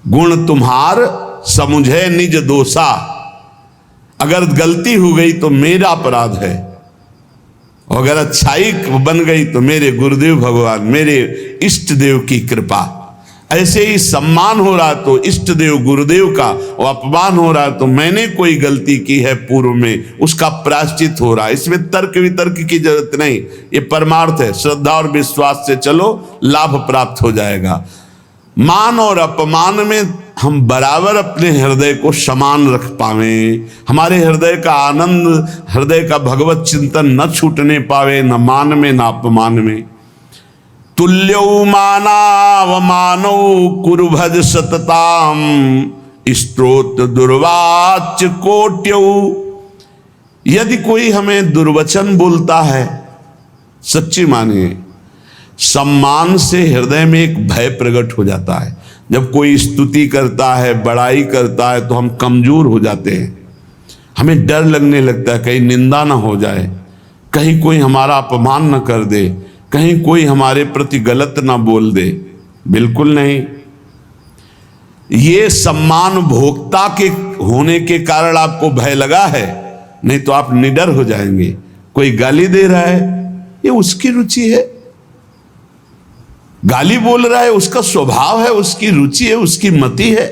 गुण तुम्हार समुझे निज दोषा, अगर गलती हो गई तो मेरा अपराध है, और अगर अच्छाई बन गई तो मेरे गुरुदेव भगवान, मेरे इष्ट देव की कृपा। ऐसे ही सम्मान हो रहा तो इष्ट देव गुरुदेव का, और अपमान हो रहा तो मैंने कोई गलती की है पूर्व में, उसका प्रायश्चित हो रहा है। इसमें तर्क वितर्क की जरूरत नहीं, ये परमार्थ है। श्रद्धा और विश्वास से चलो, लाभ प्राप्त हो जाएगा। मान और अपमान में हम बराबर अपने हृदय को समान रख पावे, हमारे हृदय का आनंद, हृदय का भगवत चिंतन न छूटने पावे, न मान में न अपमान में। तुल्यौ मानावमानौ कुरुभज सतताम, स्तोत्र दुर्वाच्य कोट्यौ। यदि कोई हमें दुर्वचन बोलता है, सच्ची मानिए, सम्मान से हृदय में एक भय प्रकट हो जाता है। जब कोई स्तुति करता है, बड़ाई करता है, तो हम कमजोर हो जाते हैं। हमें डर लगने लगता है कहीं निंदा ना हो जाए, कहीं कोई हमारा अपमान न कर दे, कहीं कोई हमारे प्रति गलत ना बोल दे। बिल्कुल नहीं। ये सम्मान भोक्ता के होने के कारण आपको भय लगा है, नहीं तो आप निडर हो जाएंगे। कोई गाली दे रहा है, ये उसकी रुचि है। गाली बोल रहा है, उसका स्वभाव है, उसकी रुचि है, उसकी मति है।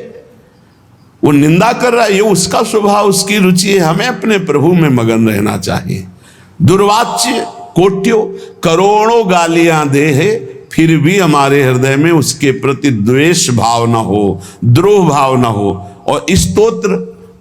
वो निंदा कर रहा है, ये उसका स्वभाव, उसकी रुचि है। हमें अपने प्रभु में मगन रहना चाहिए। दुर्वाच्य कोट्यो, करोड़ों गालियां दे है, फिर भी हमारे हृदय में उसके प्रति द्वेष भाव ना हो, द्रोह भाव ना हो। और स्तोत्र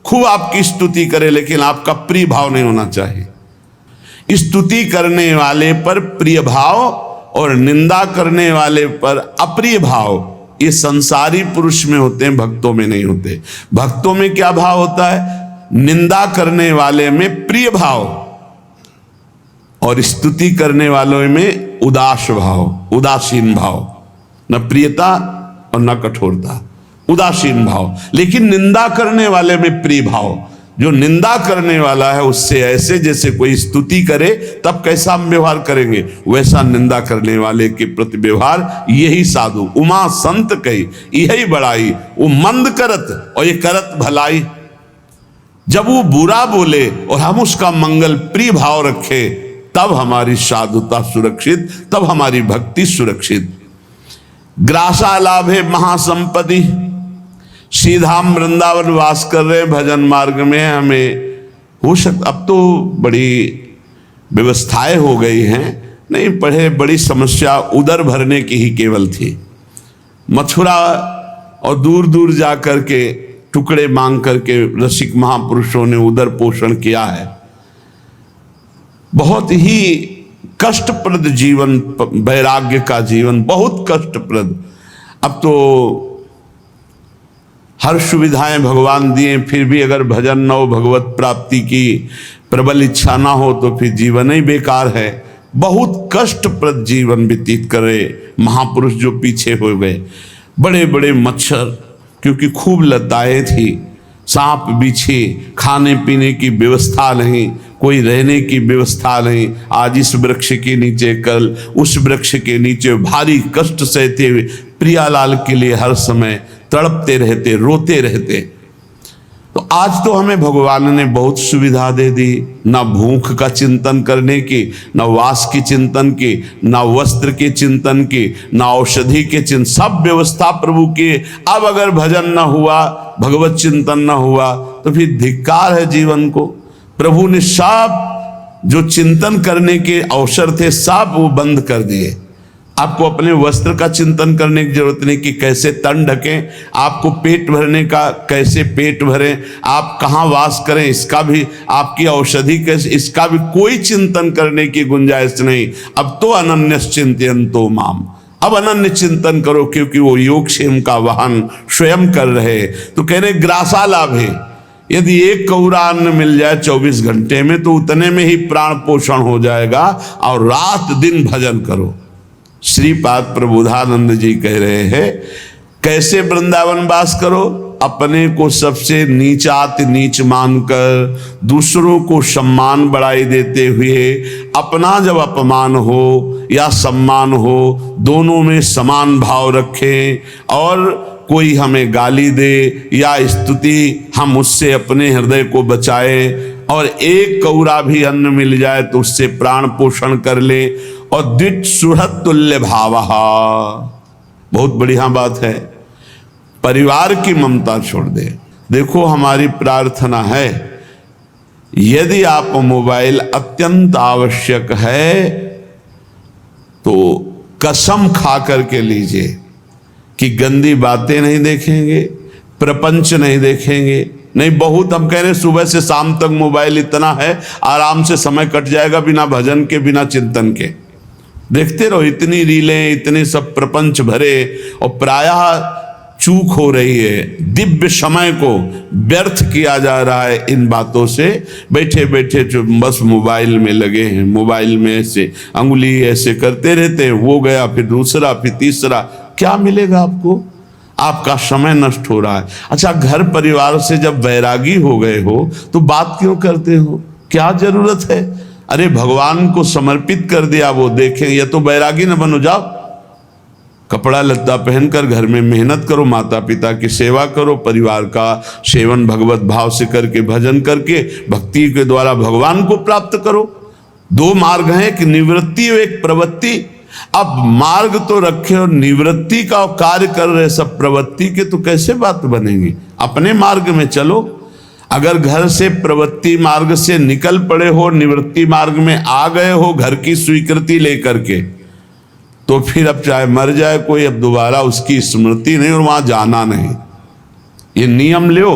खूब आपकी स्तुति करे, लेकिन आपका प्रिय भाव नहीं होना चाहिए। स्तुति करने वाले पर प्रिय भाव और निंदा करने वाले पर अप्रिय भाव, ये संसारी पुरुष में होते हैं, भक्तों में नहीं होते। भक्तों में क्या भाव होता है? निंदा करने वाले में प्रिय भाव और स्तुति करने वालों में उदास भाव, उदासीन भाव। न प्रियता और न कठोरता, उदासीन भाव। लेकिन निंदा करने वाले में प्रिय भाव। जो निंदा करने वाला है उससे ऐसे जैसे कोई स्तुति करे तब कैसा हम व्यवहार करेंगे, वैसा निंदा करने वाले के प्रति व्यवहार। यही साधु उमा संत कही यही बड़ाई, वो मंद करत और ये करत भलाई। जब वो बुरा बोले और हम उसका मंगल प्रिय भाव रखे, तब हमारी साधुता सुरक्षित, तब हमारी भक्ति सुरक्षित। ग्रासा लाभे महासंपत्ति, सीधा हम वृंदावन वास कर रहे हैं, भजन मार्ग में हमें हो सकता। अब तो बड़ी व्यवस्थाएं हो गई हैं, नहीं पढ़े बड़ी समस्या उदर भरने की ही केवल थी। मथुरा और दूर दूर जा कर के टुकड़े मांग करके रसिक महापुरुषों ने उदर पोषण किया है। बहुत ही कष्टप्रद जीवन, वैराग्य का जीवन बहुत कष्टप्रद। अब तो हर सुविधाएं भगवान दिए, फिर भी अगर भजन न हो, भगवत प्राप्ति की प्रबल इच्छा ना हो, तो फिर जीवन ही बेकार है। बहुत कष्टप्रद जीवन व्यतीत करे महापुरुष जो पीछे हो गए। बड़े बड़े मच्छर, क्योंकि खूब लताएं थी, सांप बिच्छे, खाने पीने की व्यवस्था नहीं, कोई रहने की व्यवस्था नहीं। आज इस वृक्ष के नीचे, कल उस वृक्ष के नीचे भारी कष्ट सहते हुए प्रियालाल के लिए हर समय तड़पते रहते, रोते रहते। तो आज तो हमें भगवान ने बहुत सुविधा दे दी, ना भूख का चिंतन करने की, ना वास की चिंतन की, ना वस्त्र के चिंतन की, ना औषधि के चिंतन, सब व्यवस्था प्रभु की। अब अगर भजन ना हुआ, भगवत चिंतन ना हुआ, तो फिर धिक्कार है जीवन को। प्रभु ने सब जो चिंतन करने के अवसर थे, सब वो बंद कर दिए। आपको अपने वस्त्र का चिंतन करने की जरूरत नहीं कि कैसे तन ढकें, आपको पेट भरने का कैसे पेट भरें, आप कहाँ वास करें, इसका भी, आपकी औषधि कैसे, इसका भी कोई चिंतन करने की गुंजाइश नहीं। अब तो अनन्य चिंतयन्तो माम, अब अनन्य चिंतन करो, क्योंकि वो योगक्षेम का वाहन स्वयं कर रहे। तो कह रहे ग्रासा लाभ है, यदि एक कौरा अन्न मिल जाए 24 घंटे में, तो उतने में ही प्राण पोषण हो जाएगा। और रात दिन भजन करो। श्रीपाद प्रबोधानंद जी कह रहे हैं, कैसे वृंदावन वास करो? अपने को सबसे नीचाति नीच मानकर, दूसरों को सम्मान बढ़ाई देते हुए, अपना जब अपमान हो या सम्मान हो, दोनों में समान भाव रखें। और कोई हमें गाली दे या स्तुति, हम उससे अपने हृदय को बचाए, और एक कौरा भी अन्न मिल जाए तो उससे प्राण पोषण कर ले। और द्विज सुहृद तुल्य भावः, बहुत बढ़िया बात है, परिवार की ममता छोड़ दे। देखो हमारी प्रार्थना है, यदि आप मोबाइल अत्यंत आवश्यक है तो कसम खा करके लीजिए कि गंदी बातें नहीं देखेंगे, प्रपंच नहीं देखेंगे। नहीं, बहुत हम कह रहे सुबह से शाम तक मोबाइल इतना है, आराम से समय कट जाएगा बिना भजन के, बिना चिंतन के। देखते रहो, इतनी रीलें, इतने सब प्रपंच भरे, और प्रायः चूक हो रही है। दिव्य समय को व्यर्थ किया जा रहा है इन बातों से। बैठे बैठे जो बस मोबाइल में लगे हैं, मोबाइल में ऐसे अंगुली ऐसे करते रहते हैं, वो गया फिर दूसरा फिर तीसरा, क्या मिलेगा आपको? आपका समय नष्ट हो रहा है। अच्छा, घर परिवार से जब वैरागी हो गए हो तो बात क्यों करते हो? क्या जरूरत है? अरे भगवान को समर्पित कर दिया, वो देखें। या तो वैरागी न बनो, जाओ कपड़ा लत्ता पहनकर घर में मेहनत करो, माता पिता की सेवा करो, परिवार का सेवन भगवत भाव से करके, भजन करके, भक्ति के द्वारा भगवान को प्राप्त करो। दो मार्ग हैं, एक निवृत्ति और एक प्रवृत्ति। अब मार्ग तो रखे और निवृत्ति का कार्य कर रहे सब प्रवृत्ति के, तो कैसे बात बनेगी? अपने मार्ग में चलो। अगर घर से प्रवृत्ति मार्ग से निकल पड़े हो, निवृत्ति मार्ग में आ गए हो घर की स्वीकृति लेकर के, तो फिर अब चाहे मर जाए कोई, अब दोबारा उसकी स्मृति नहीं और वहां जाना नहीं। ये नियम लो,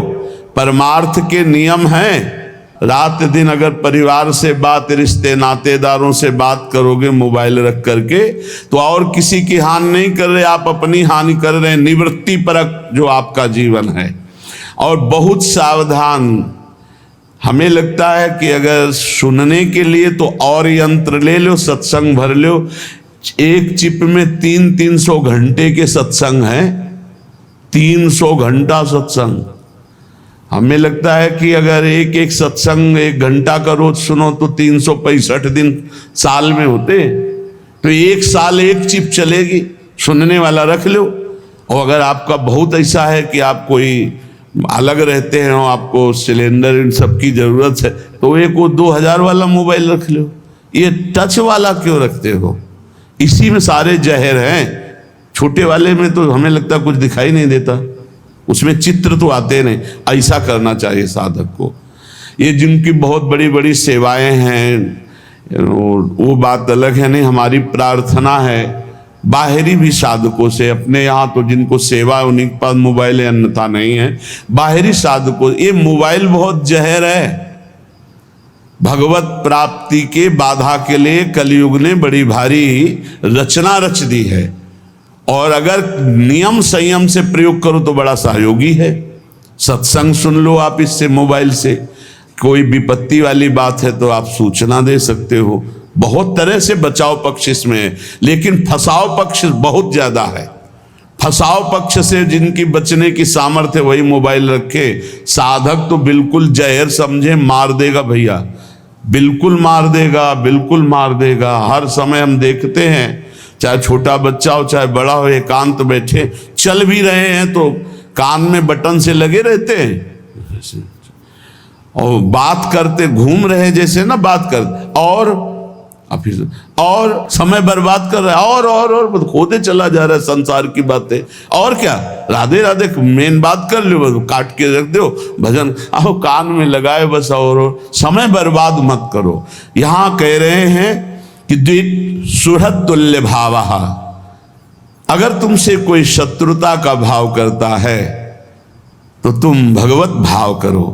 परमार्थ के नियम हैं। रात दिन अगर परिवार से बात, रिश्ते नातेदारों से बात करोगे मोबाइल रख करके, तो और किसी की हानि नहीं कर रहे, आप अपनी हानि कर रहे हैं। निवृत्ति परक जो आपका जीवन है। और बहुत सावधान, हमें लगता है कि अगर सुनने के लिए तो और यंत्र ले लो, सत्संग भर लो। एक चिप में 300 घंटे के सत्संग हैं, 300 घंटा सत्संग। हमें लगता है कि अगर एक एक सत्संग 1 घंटा का रोज सुनो तो 365 दिन साल में होते, तो 1 साल 1 चिप चलेगी। सुनने वाला रख लो। और अगर आपका बहुत ऐसा है कि आप कोई अलग रहते हैं और आपको सिलेंडर इन सब की जरूरत है, तो एक वो 2000 वाला मोबाइल रख लो। ये टच वाला क्यों रखते हो? इसी में सारे जहर हैं। छोटे वाले में तो हमें लगता कुछ दिखाई नहीं देता, उसमें चित्र तो आते नहीं। ऐसा करना चाहिए साधक को। ये जिनकी बहुत बड़ी बड़ी सेवाएं हैं वो बात अलग है। नहीं, हमारी प्रार्थना है बाहरी भी साधकों से, अपने यहाँ तो जिनको सेवा उन्हीं के पास मोबाइल है, अन्यथा नहीं है। बाहरी साधकों, ये मोबाइल बहुत जहर है। भगवत प्राप्ति के बाधा के लिए कलयुग ने बड़ी भारी रचना रच दी है। और अगर नियम संयम से प्रयोग करो तो बड़ा सहयोगी है। सत्संग सुन लो आप इससे, मोबाइल से। कोई विपत्ति वाली बात है तो आप सूचना दे सकते हो। बहुत तरह से बचाव पक्ष इसमें है, लेकिन फसाव पक्ष बहुत ज्यादा है। फसाव पक्ष से जिनकी बचने की सामर्थ्य वही मोबाइल रखे। साधक तो बिल्कुल जहर समझे, मार देगा भैया, बिल्कुल मार देगा, बिल्कुल मार देगा। हर समय हम देखते हैं, चाहे छोटा बच्चा हो चाहे बड़ा हो, एकांत बैठे, चल भी रहे हैं तो कान में बटन से लगे रहते हैं और बात करते घूम रहे जैसे ना बात करते, और समय बर्बाद कर रहा है, और खोदे चला जा रहा है संसार की बातें। और क्या, राधे राधे मेन बात कर लो, काट के रख दो, भजन आओ कान में लगाए बस, और समय बर्बाद मत करो। यहां कह रहे हैं कि द्विज सुहृद तुल्य भावः। अगर तुमसे कोई शत्रुता का भाव करता है तो तुम भगवत भाव करो,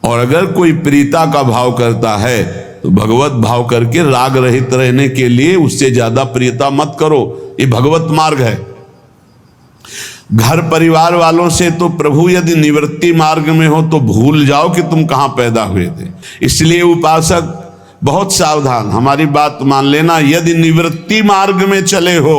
और अगर कोई प्रीता का भाव करता है तो भगवत भाव करके राग रहित रहने के लिए उससे ज्यादा प्रियता मत करो। ये भगवत मार्ग है। घर परिवार वालों से तो प्रभु यदि निवृत्ति मार्ग में हो तो भूल जाओ कि तुम कहां पैदा हुए थे। इसलिए उपासक बहुत सावधान, हमारी बात मान लेना। यदि निवृत्ति मार्ग में चले हो